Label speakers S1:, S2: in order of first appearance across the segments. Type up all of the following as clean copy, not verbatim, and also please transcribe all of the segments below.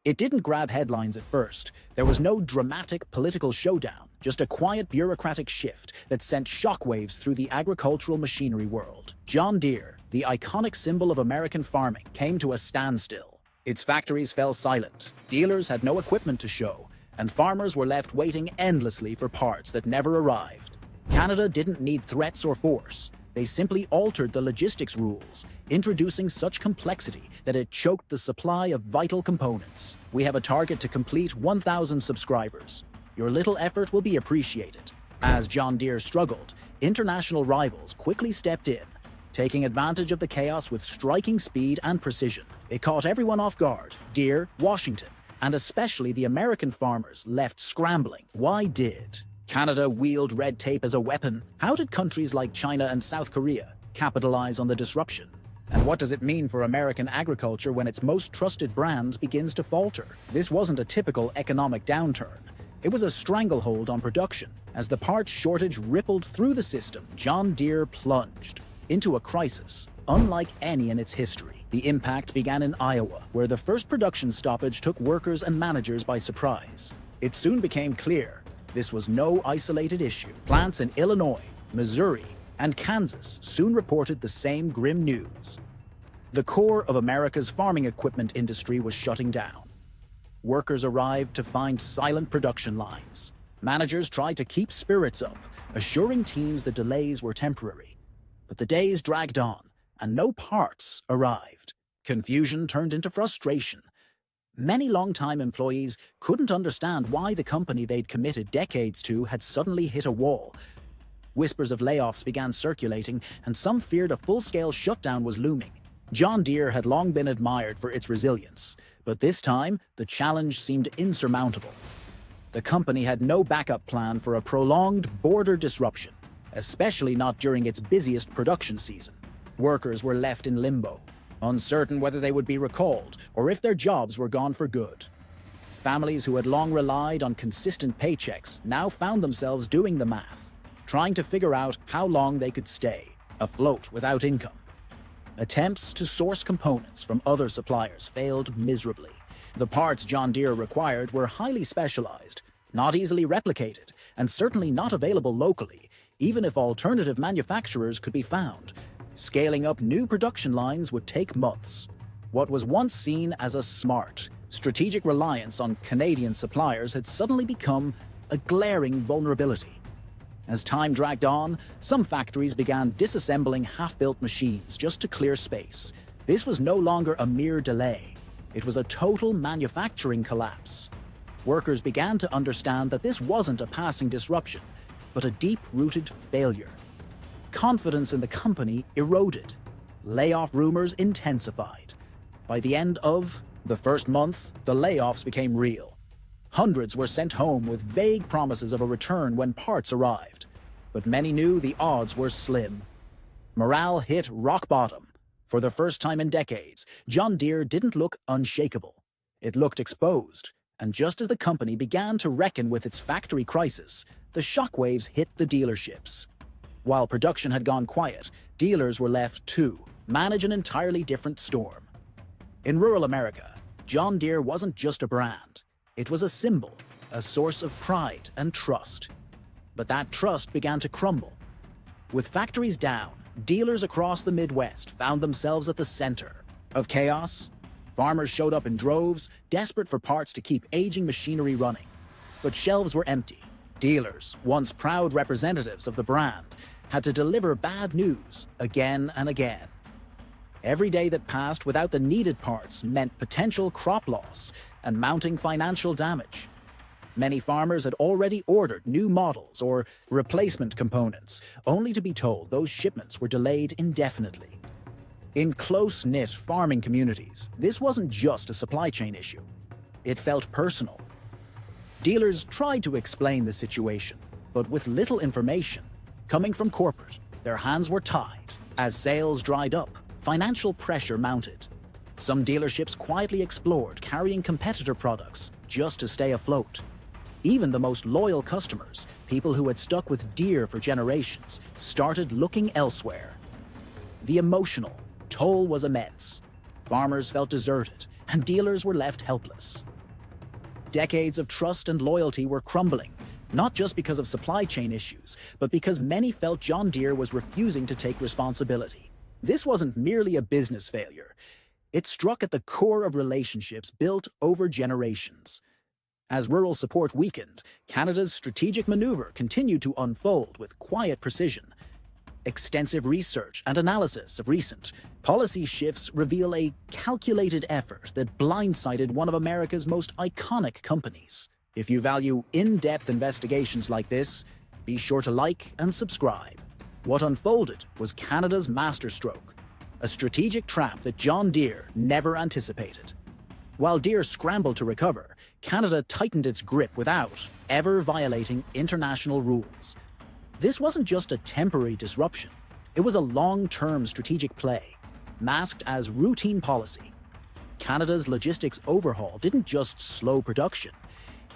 S1: It didn't grab headlines at first. There was no dramatic political showdown, just a quiet bureaucratic shift that sent shockwaves through the agricultural machinery world. John Deere, the iconic symbol of American farming, came to a standstill. Its factories fell silent, dealers had no equipment to show, and farmers were left waiting endlessly for parts that never arrived. Canada didn't need threats or force. They simply altered the logistics rules, introducing such complexity that it choked the supply of vital components. We have a target to complete 1,000 subscribers. Your little effort will be appreciated. As John Deere struggled, international rivals quickly stepped in, taking advantage of the chaos with striking speed and precision. It caught everyone off guard: Deere, Washington, and especially the American farmers left scrambling. Why did Canada wield red tape as a weapon? How did countries like China and South Korea capitalize on the disruption? And what does it mean for American agriculture when its most trusted brand begins to falter? This wasn't a typical economic downturn. It was a stranglehold on production. As the parts shortage rippled through the system, John Deere plunged into a crisis unlike any in its history. The impact began in Iowa, where the first production stoppage took workers and managers by surprise. It soon became clear this was no isolated issue. Plants in Illinois, Missouri, and Kansas soon reported the same grim news. The core of America's farming equipment industry was shutting down. Workers arrived to find silent production lines. Managers tried to keep spirits up, assuring teams the delays were temporary. But the days dragged on, and no parts arrived. Confusion turned into frustration. Many longtime employees couldn't understand why the company they'd committed decades to had suddenly hit a wall. Whispers of layoffs began circulating, and some feared a full-scale shutdown was looming. John Deere had long been admired for its resilience, but this time the challenge seemed insurmountable. The company had no backup plan for a prolonged border disruption, especially not during its busiest production season. Workers were left in limbo, uncertain whether they would be recalled or if their jobs were gone for good. Families who had long relied on consistent paychecks now found themselves doing the math, trying to figure out how long they could stay afloat without income. Attempts to source components from other suppliers failed miserably. The parts John Deere required were highly specialized, not easily replicated, and certainly not available locally, even if alternative manufacturers could be found. Scaling up new production lines would take months. What was once seen as a smart, strategic reliance on Canadian suppliers had suddenly become a glaring vulnerability. As time dragged on, some factories began disassembling half-built machines just to clear space. This was no longer a mere delay. It was a total manufacturing collapse. Workers began to understand that this wasn't a passing disruption, but a deep-rooted failure. Confidence in the company eroded. Layoff rumors intensified. By the end of the first month, the layoffs became real. Hundreds were sent home with vague promises of a return when parts arrived. But many knew the odds were slim. Morale hit rock bottom. For the first time in decades, John Deere didn't look unshakable. It looked exposed. And just as the company began to reckon with its factory crisis, the shockwaves hit the dealerships. While production had gone quiet, dealers were left to manage an entirely different storm. In rural America, John Deere wasn't just a brand. It was a symbol, a source of pride and trust. But that trust began to crumble. With factories down, dealers across the Midwest found themselves at the center of chaos. Farmers showed up in droves, desperate for parts to keep aging machinery running. But shelves were empty. Dealers, once proud representatives of the brand, had to deliver bad news again and again. Every day that passed without the needed parts meant potential crop loss and mounting financial damage. Many farmers had already ordered new models or replacement components, only to be told those shipments were delayed indefinitely. In close-knit farming communities, this wasn't just a supply chain issue. It felt personal. Dealers tried to explain the situation, but with little information. Coming from corporate, their hands were tied. As sales dried up, financial pressure mounted. Some dealerships quietly explored carrying competitor products just to stay afloat. Even the most loyal customers, people who had stuck with Deere for generations, started looking elsewhere. The emotional toll was immense. Farmers felt deserted, and dealers were left helpless. Decades of trust and loyalty were crumbling, not just because of supply chain issues, but because many felt John Deere was refusing to take responsibility. This wasn't merely a business failure. It struck at the core of relationships built over generations. As rural support weakened, Canada's strategic maneuver continued to unfold with quiet precision. Extensive research and analysis of recent policy shifts reveal a calculated effort that blindsided one of America's most iconic companies. If you value in-depth investigations like this, be sure to like and subscribe. What unfolded was Canada's masterstroke, a strategic trap that John Deere never anticipated. While Deere scrambled to recover, Canada tightened its grip without ever violating international rules. This wasn't just a temporary disruption, it was a long-term strategic play, masked as routine policy. Canada's logistics overhaul didn't just slow production,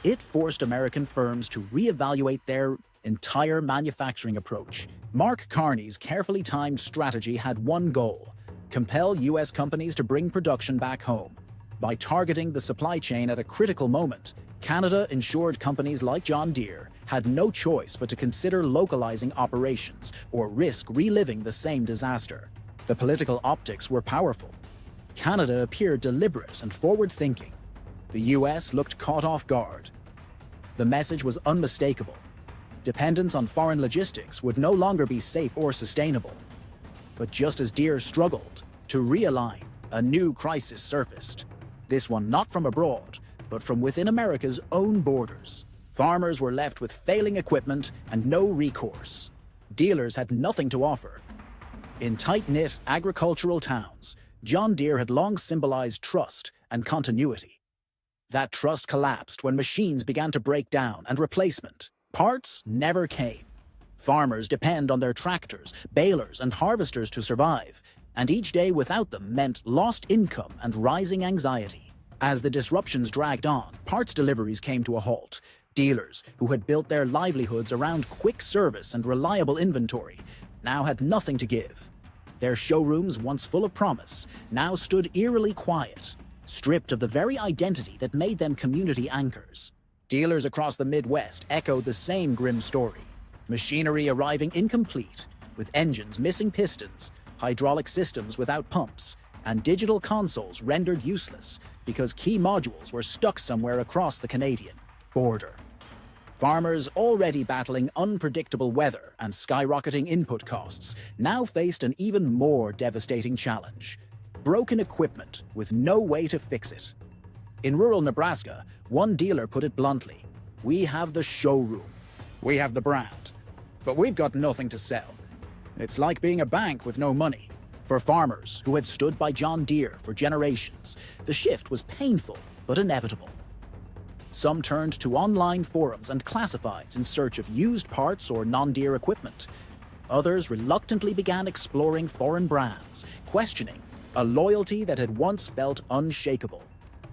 S1: it forced American firms to reevaluate their entire manufacturing approach. Mark Carney's carefully timed strategy had one goal: compel U.S. companies to bring production back home. By targeting the supply chain at a critical moment, Canada ensured companies like John Deere had no choice but to consider localizing operations or risk reliving the same disaster. The political optics were powerful. Canada appeared deliberate and forward-thinking. The U.S. looked caught off guard. The message was unmistakable. Dependence on foreign logistics would no longer be safe or sustainable. But just as Deere struggled to realign, a new crisis surfaced. This one not from abroad, but from within America's own borders. Farmers were left with failing equipment and no recourse. Dealers had nothing to offer. In tight-knit agricultural towns, John Deere had long symbolized trust and continuity. That trust collapsed when machines began to break down and replacement. Parts never came. Farmers depend on their tractors, balers, and harvesters to survive, and each day without them meant lost income and rising anxiety. As the disruptions dragged on, parts deliveries came to a halt. Dealers, who had built their livelihoods around quick service and reliable inventory, now had nothing to give. Their showrooms, once full of promise, now stood eerily quiet, stripped of the very identity that made them community anchors. Dealers across the Midwest echoed the same grim story. Machinery arriving incomplete, with engines missing pistons, hydraulic systems without pumps, and digital consoles rendered useless because key modules were stuck somewhere across the Canadian border. Farmers, already battling unpredictable weather and skyrocketing input costs, now faced an even more devastating challenge: broken equipment with no way to fix it. In rural Nebraska, one dealer put it bluntly: "We have the showroom, we have the brand, but we've got nothing to sell." It's like being a bank with no money. For farmers who had stood by John Deere for generations, the shift was painful but inevitable. Some turned to online forums and classifieds in search of used parts or non-Deere equipment. Others reluctantly began exploring foreign brands, questioning a loyalty that had once felt unshakable.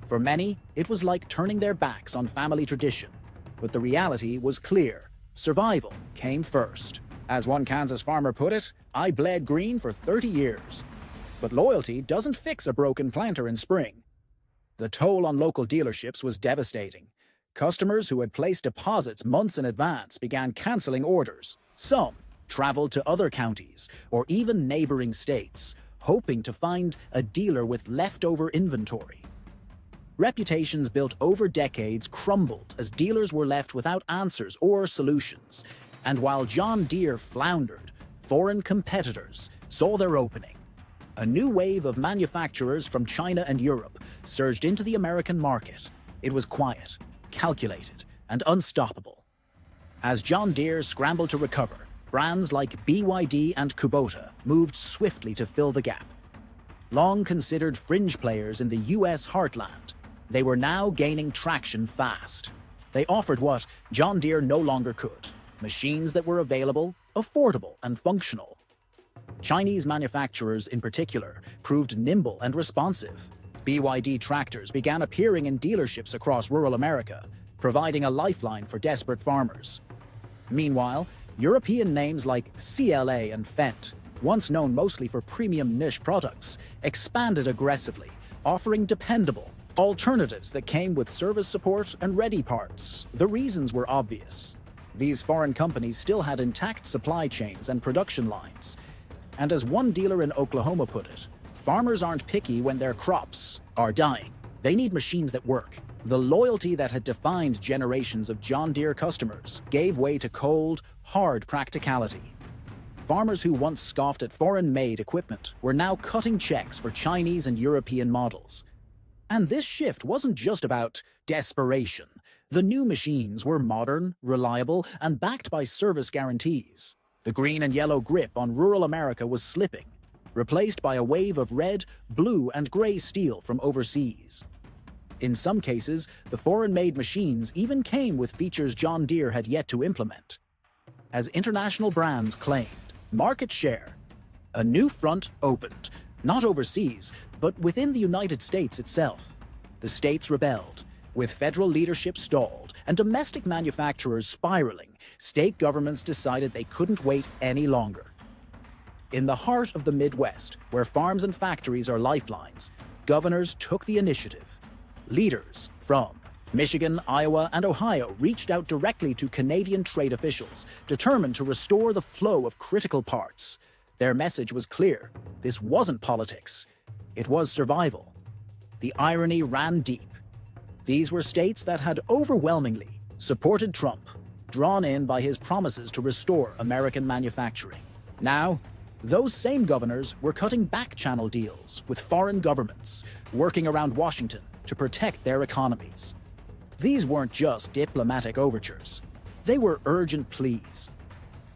S1: For many, it was like turning their backs on family tradition. But the reality was clear: survival came first. As one Kansas farmer put it, "I bled green for 30 years. But loyalty doesn't fix a broken planter in spring. The toll on local dealerships was devastating. Customers who had placed deposits months in advance began canceling orders. Some traveled to other counties or even neighboring states, hoping to find a dealer with leftover inventory. Reputations built over decades crumbled as dealers were left without answers or solutions. And while John Deere floundered, foreign competitors saw their opening. A new wave of manufacturers from China and Europe surged into the American market. It was quiet, calculated, and unstoppable. As John Deere scrambled to recover, brands like BYD and Kubota moved swiftly to fill the gap. Long considered fringe players in the U.S. heartland, they were now gaining traction fast. They offered what John Deere no longer could: machines that were available, affordable, and functional. Chinese manufacturers in particular proved nimble and responsive. BYD tractors began appearing in dealerships across rural America, providing a lifeline for desperate farmers. Meanwhile, European names like CLA and Fendt, once known mostly for premium niche products, expanded aggressively, offering dependable, Alternatives that came with service support and ready parts. The reasons were obvious. These foreign companies still had intact supply chains and production lines. And as one dealer in Oklahoma put it, farmers aren't picky when their crops are dying. They need machines that work. The loyalty that had defined generations of John Deere customers gave way to cold, hard practicality. Farmers who once scoffed at foreign-made equipment were now cutting checks for Chinese and European models. And this shift wasn't just about desperation. The new machines were modern, reliable, and backed by service guarantees. The green and yellow grip on rural America was slipping, replaced by a wave of red, blue, and gray steel from overseas. In some cases, the foreign-made machines even came with features John Deere had yet to implement. As international brands claimed market share, a new front opened, not overseas, but within the United States itself. The states rebelled. With federal leadership stalled and domestic manufacturers spiraling, state governments decided they couldn't wait any longer. In the heart of the Midwest, where farms and factories are lifelines, governors took the initiative. Leaders from Michigan, Iowa, and Ohio reached out directly to Canadian trade officials, determined to restore the flow of critical parts. Their message was clear. This wasn't politics. It was survival. The irony ran deep. These were states that had overwhelmingly supported Trump, drawn in by his promises to restore American manufacturing. Now, those same governors were cutting back-channel deals with foreign governments, working around Washington to protect their economies. These weren't just diplomatic overtures. They were urgent pleas.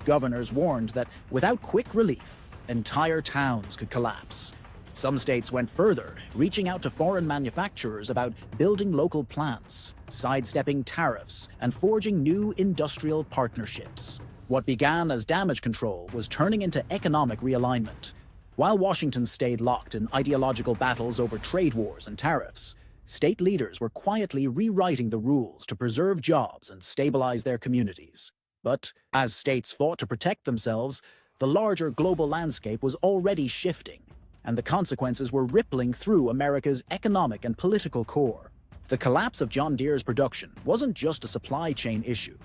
S1: Governors warned that without quick relief, entire towns could collapse. Some states went further, reaching out to foreign manufacturers about building local plants, sidestepping tariffs, and forging new industrial partnerships. What began as damage control was turning into economic realignment. While Washington stayed locked in ideological battles over trade wars and tariffs, state leaders were quietly rewriting the rules to preserve jobs and stabilize their communities. But as states fought to protect themselves, the larger global landscape was already shifting, and the consequences were rippling through America's economic and political core. The collapse of John Deere's production wasn't just a supply chain issue.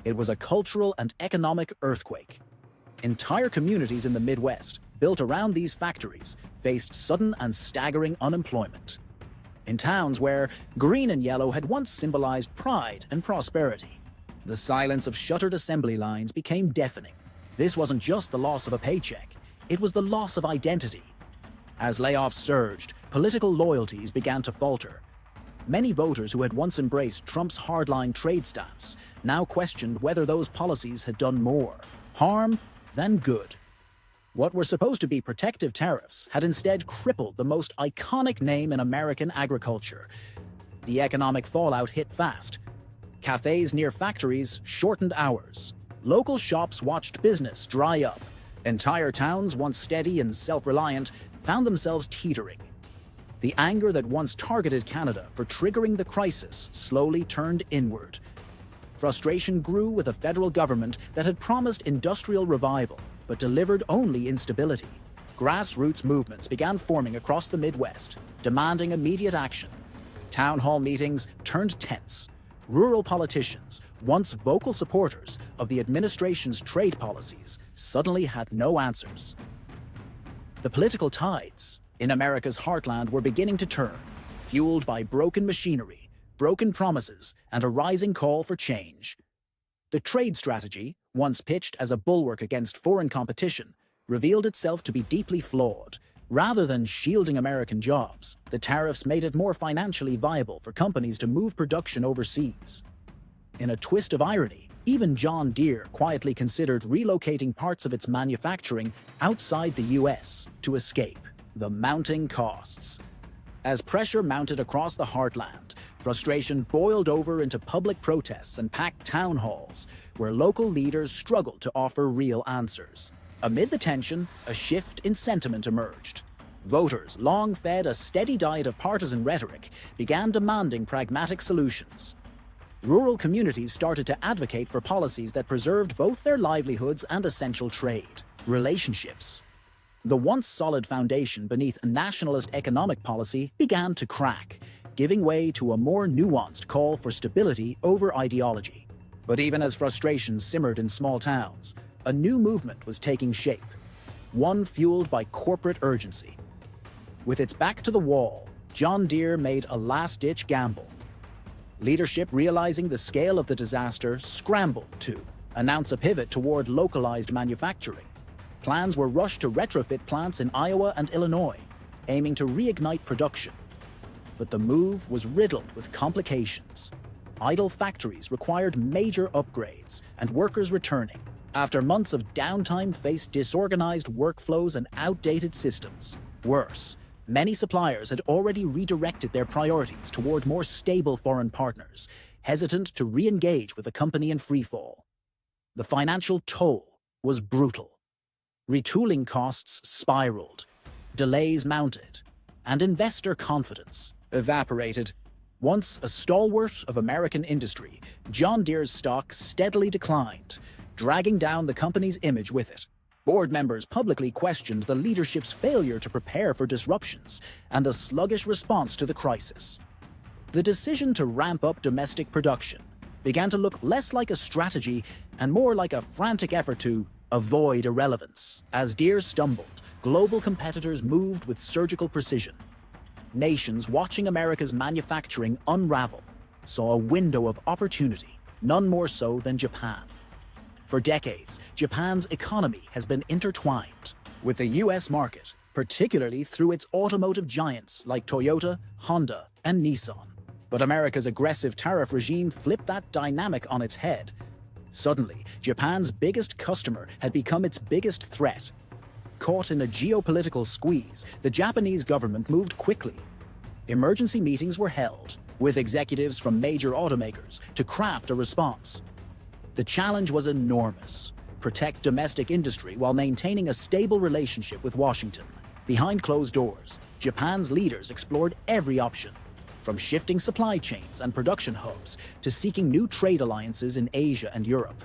S1: It was a cultural and economic earthquake. Entire communities in the Midwest, built around these factories, faced sudden and staggering unemployment. In towns where green and yellow had once symbolized pride and prosperity, the silence of shuttered assembly lines became deafening. This wasn't just the loss of a paycheck, it was the loss of identity. As layoffs surged, political loyalties began to falter. Many voters who had once embraced Trump's hardline trade stance now questioned whether those policies had done more harm than good. What were supposed to be protective tariffs had instead crippled the most iconic name in American agriculture. The economic fallout hit fast. Cafes near factories shortened hours. Local shops watched business dry up. Entire towns, once steady and self-reliant, found themselves teetering. The anger that once targeted Canada for triggering the crisis slowly turned inward. Frustration grew with a federal government that had promised industrial revival, but delivered only instability. Grassroots movements began forming across the Midwest, demanding immediate action. Town hall meetings turned tense. Rural politicians, once vocal supporters of the administration's trade policies, suddenly had no answers. The political tides in America's heartland were beginning to turn, fueled by broken machinery, broken promises, and a rising call for change. The trade strategy, once pitched as a bulwark against foreign competition, revealed itself to be deeply flawed. Rather than shielding American jobs, the tariffs made it more financially viable for companies to move production overseas. In a twist of irony, even John Deere quietly considered relocating parts of its manufacturing outside the U.S. to escape the mounting costs. As pressure mounted across the heartland, frustration boiled over into public protests and packed town halls, where local leaders struggled to offer real answers. Amid the tension, a shift in sentiment emerged. Voters, long fed a steady diet of partisan rhetoric, began demanding pragmatic solutions. Rural communities started to advocate for policies that preserved both their livelihoods and essential trade. Relationships, the once solid foundation beneath nationalist economic policy, began to crack. giving way to a more nuanced call for stability over ideology. But even as frustrations simmered in small towns, a new movement was taking shape, one fueled by corporate urgency. With its back to the wall, John Deere made a last-ditch gamble. Leadership, realizing the scale of the disaster, scrambled to announce a pivot toward localized manufacturing. Plans were rushed to retrofit plants in Iowa and Illinois, aiming to reignite production. But the move was riddled with complications. Idle factories required major upgrades, and workers returning, after months of downtime, faced disorganized workflows and outdated systems. Worse, many suppliers had already redirected their priorities toward more stable foreign partners, hesitant to re-engage with the company in freefall. The financial toll was brutal. Retooling costs spiraled, delays mounted, and investor confidence evaporated. Once a stalwart of American industry, John Deere's stock steadily declined, dragging down the company's image with it. Board members publicly questioned the leadership's failure to prepare for disruptions and the sluggish response to the crisis. The decision to ramp up domestic production began to look less like a strategy and more like a frantic effort to avoid irrelevance. As Deere stumbled, global competitors moved with surgical precision. Nations watching America's manufacturing unravel saw a window of opportunity, none more so than Japan. For decades, Japan's economy has been intertwined with the US market, particularly through its automotive giants like Toyota, Honda, and Nissan. But America's aggressive tariff regime flipped that dynamic on its head. Suddenly, Japan's biggest customer had become its biggest threat. Caught in a geopolitical squeeze, the Japanese government moved quickly. Emergency meetings were held, with executives from major automakers to craft a response. The challenge was enormous: protect domestic industry while maintaining a stable relationship with Washington. Behind closed doors, Japan's leaders explored every option, from shifting supply chains and production hubs to seeking new trade alliances in Asia and Europe.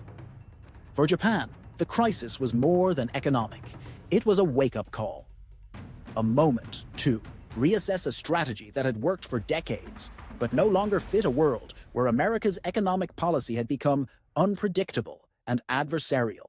S1: For Japan, the crisis was more than economic. It was a wake-up call. A moment to reassess a strategy that had worked for decades, but no longer fit a world where America's economic policy had become unpredictable and adversarial.